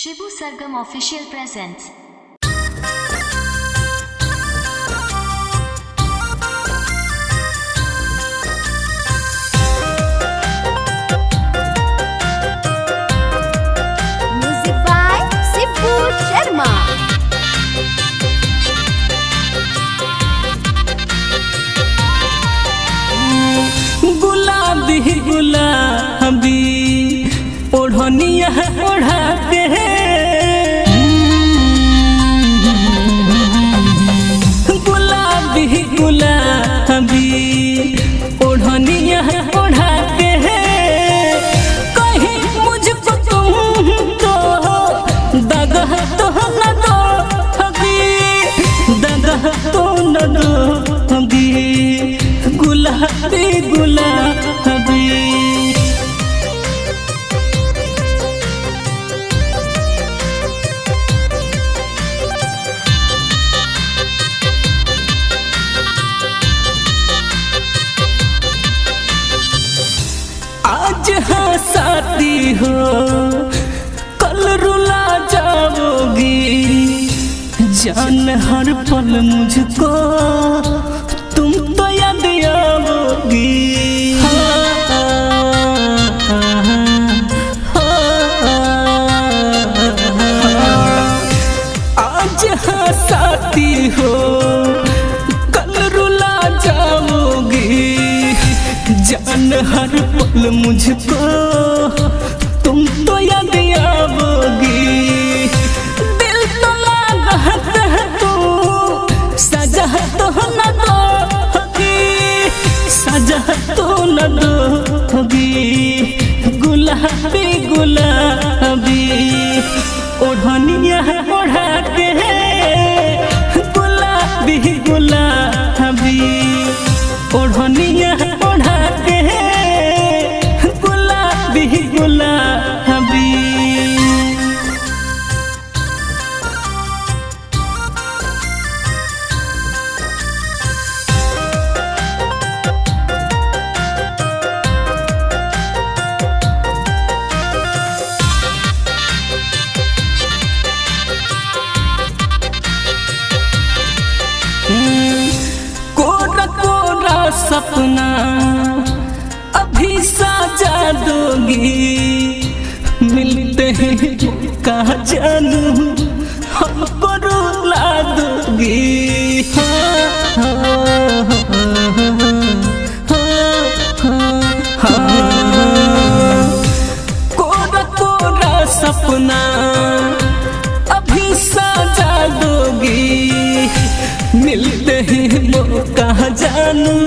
Shibu Sargam official presents. Music by Shibu Sharma. गुलाबी गुलाबी ओढ़निया ओढ़ाते गुलाबी गुलाबी ओढ़निया ओढ़ाते कहीं मुझको तुम तो दगा तो न दो दगा तो न दो गुलाबी गुलाबी। आज हंसाती हो कल रुला जाओगी, जान हर पल मुझको तुम तो याद आओगी। आज हंसाती हो कल रुला जाओगी, जान हर पल मुझको तुम तो याद आओगी। दिल तो लागत है तू सजा तो न दोगी, सजा तो न दोगी गुलाबी गुलाबी ओढ़निया ओढ़ा के गुलाबी गुलाबी ओढ़निया ओढ़ा के गुलाबी गुलाबी। कोरा कोरा सपना अभी साजा दोगी, मिलते हैं कहाँ जानू हमको रुला दोगी। कोरा कोरा सपना अभी साजा दोगी, मिलते ही वो कहाँ जानू